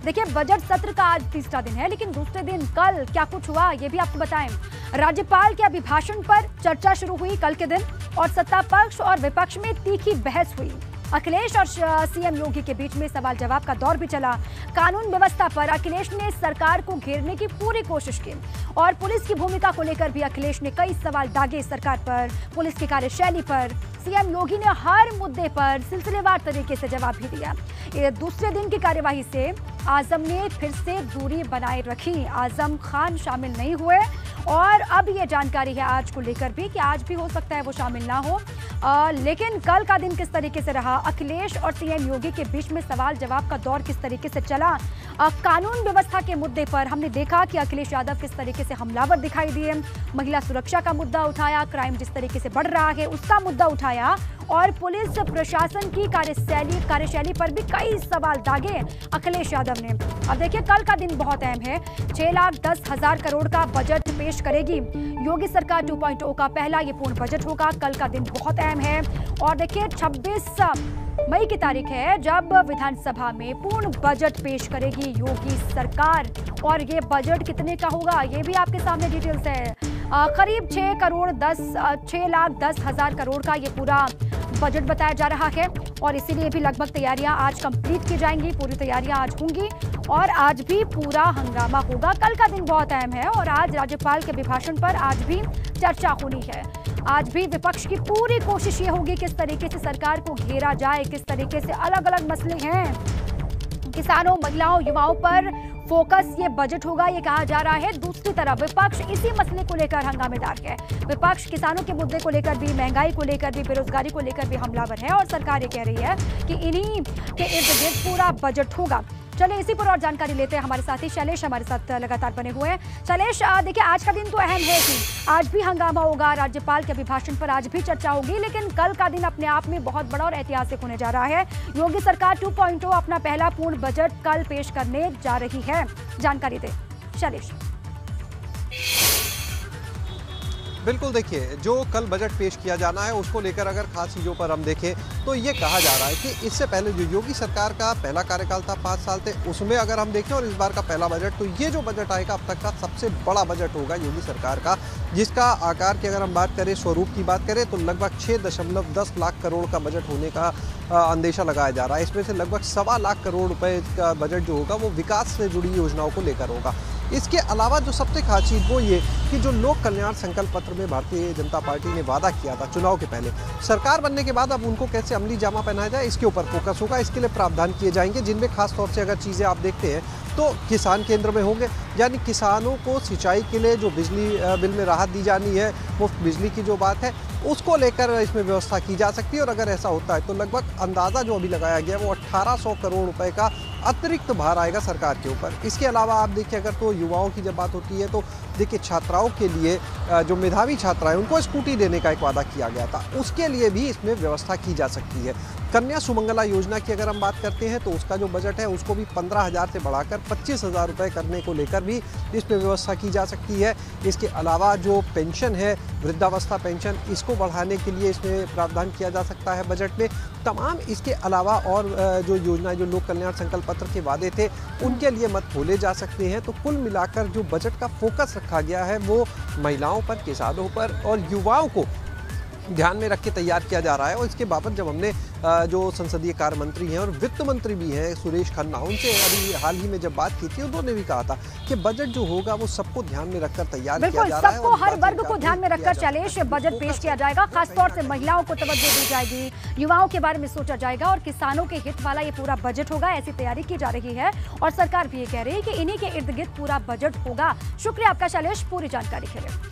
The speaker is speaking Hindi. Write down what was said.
देखिए, बजट सत्र का आज तीसरा दिन है, लेकिन दूसरे दिन कल क्या कुछ हुआ ये भी आपको बताएं। राज्यपाल के अभिभाषण पर चर्चा शुरू हुई कल के दिन और सत्ता पक्ष और विपक्ष में तीखी बहस हुई। अखिलेश और सीएम योगी के बीच में सवाल जवाब का दौर भी चला। कानून व्यवस्था पर अखिलेश ने सरकार को घेरने की पूरी कोशिश की और पुलिस की भूमिका को लेकर भी अखिलेश ने कई सवाल दागे सरकार पर, पुलिस की कार्यशैली पर। सीएम योगी ने हर मुद्दे पर सिलसिलेवार तरीके से जवाब भी दिया। दूसरे दिन की कार्यवाही से आजम ने फिर से दूरी बनाए रखी। आजम खान शामिल नहीं हुए और अब ये जानकारी है आज को लेकर भी कि आज भी हो सकता है वो शामिल ना हो। लेकिन कल का दिन किस तरीके से रहा, अखिलेश और सीएम योगी के बीच में सवाल जवाब का दौर किस तरीके से चला, कानून व्यवस्था के मुद्दे पर हमने देखा कि अखिलेश यादव किस तरीके से हमलावर दिखाई दिए। महिला सुरक्षा का मुद्दा उठाया, क्राइम जिस तरीके से बढ़ रहा है उसका मुद्दा उठाया और पुलिस प्रशासन की कार्यशैली पर भी कई सवाल दागे अखिलेश यादव ने। अब देखिए, कल का दिन बहुत अहम है। 6,10,000 करोड़ का बजट पेश करेगी योगी सरकार 2.0 का पहला ये पूर्ण बजट होगा। कल का दिन बहुत अहम है और देखिए 26 मई की तारीख है जब विधानसभा में पूर्ण बजट पेश करेगी योगी सरकार। और ये बजट कितने का होगा ये भी आपके सामने डिटेल्स है। करीब 6,10,000 करोड़ का ये पूरा बजट बताया जा रहा है और इसीलिए भी लगभग तैयारियां आज कंप्लीट की जाएंगी। पूरी तैयारियां आज होंगी और आज भी पूरा हंगामा होगा। कल का दिन बहुत अहम है और आज राज्यपाल के अभिभाषण पर आज भी चर्चा होनी है। आज भी विपक्ष की पूरी कोशिश ये होगी किस तरीके से सरकार को घेरा जाए, किस तरीके से अलग अलग मसले हैं। किसानों, महिलाओं, युवाओं पर फोकस ये बजट होगा, ये कहा जा रहा है। दूसरी तरफ विपक्ष इसी मसले को लेकर हंगामेदार है। विपक्ष किसानों के मुद्दे को लेकर भी, महंगाई को लेकर भी, बेरोजगारी को लेकर भी हमलावर है और सरकार ये कह रही है कि इन्हीं के इर्द गिर्द पूरा बजट होगा। चलिए इसी पर और जानकारी लेते हैं। हमारे साथी शैलेश हमारे साथ लगातार बने हुए हैं। शैलेश, देखिए आज का दिन तो अहम है कि आज भी हंगामा होगा, राज्यपाल के अभिभाषण पर आज भी चर्चा होगी, लेकिन कल का दिन अपने आप में बहुत बड़ा और ऐतिहासिक होने जा रहा है। योगी सरकार 2.0 अपना पहला पूर्ण बजट कल पेश करने जा रही है। जानकारी दे शैलेश। बिल्कुल, देखिए जो कल बजट पेश किया जाना है उसको लेकर अगर खास चीज़ों पर हम देखें तो ये कहा जा रहा है कि इससे पहले जो योगी सरकार का पहला कार्यकाल था 5 साल थे, उसमें अगर हम देखें और इस बार का पहला बजट, तो ये जो बजट आएगा अब तक का सबसे बड़ा बजट होगा योगी सरकार का, जिसका आकार की अगर हम बात करें, स्वरूप की बात करें तो लगभग 6.10 लाख करोड़ का बजट होने का अंदेशा लगाया जा रहा है। इसमें से लगभग 1.25 लाख करोड़ रुपए का बजट जो होगा वो विकास से जुड़ी योजनाओं को लेकर होगा। इसके अलावा जो सबसे खास चीज़ वो ये कि जो लोक कल्याण संकल्प पत्र में भारतीय जनता पार्टी ने वादा किया था चुनाव के पहले, सरकार बनने के बाद अब उनको कैसे अमली जामा पहनाया जाए इसके ऊपर फोकस होगा। इसके लिए प्रावधान किए जाएंगे, जिनमें खास तौर से अगर चीज़ें आप देखते हैं तो किसान केंद्र में होंगे, यानी किसानों को सिंचाई के लिए जो बिजली बिल में राहत दी जानी है, मुफ्त बिजली की जो बात है उसको लेकर इसमें व्यवस्था की जा सकती है। और अगर ऐसा होता है तो लगभग अंदाज़ा जो अभी लगाया गया है वो 1800 करोड़ रुपए का अतिरिक्त भार आएगा सरकार के ऊपर। इसके अलावा आप देखिए, अगर तो युवाओं की जब बात होती है तो देखिए छात्राओं के लिए जो मेधावी छात्राएं उनको स्कूटी देने का एक वादा किया गया था, उसके लिए भी इसमें व्यवस्था की जा सकती है। कन्या सुमंगला योजना की अगर हम बात करते हैं तो उसका जो बजट है उसको भी 15,000 से बढ़ाकर 25,000 रुपये करने को लेकर भी इसमें व्यवस्था की जा सकती है। इसके अलावा जो पेंशन है, वृद्धावस्था पेंशन, इसको बढ़ाने के लिए इसमें प्रावधान किया जा सकता है बजट में। तमाम इसके अलावा और जो योजना, जो लोक कल्याण संकल्प पत्र के वादे थे उनके लिए मत खोले जा सकते हैं। तो कुल मिलाकर जो बजट का फोकस रखा गया है वो महिलाओं पर, किसानों पर और युवाओं को ध्यान में रख के तैयार किया जा रहा है। और इसके बाबत जब हमने जो संसदीय कार्य मंत्री हैं और वित्त मंत्री भी हैं सुरेश खन्ना, उनसे अभी हाल ही में जब बात की थी उन्होंने भी कहा था कि बजट जो होगा वो सबको ध्यान में रखकर तैयार किया जा रहा है। सबको, हर वर्ग को ध्यान में रखकर शैलेश बजट पेश किया जाएगा। खासतौर से महिलाओं को तवज्जो दी जाएगी, युवाओं के बारे में सोचा जाएगा और किसानों के हित वाला ये पूरा बजट होगा, ऐसी तैयारी की जा रही है। और सरकार भी ये कह रही है कि इन्हीं के इर्द गिर्द पूरा बजट होगा। शुक्रिया आपका शैलेश पूरी जानकारी के लिए।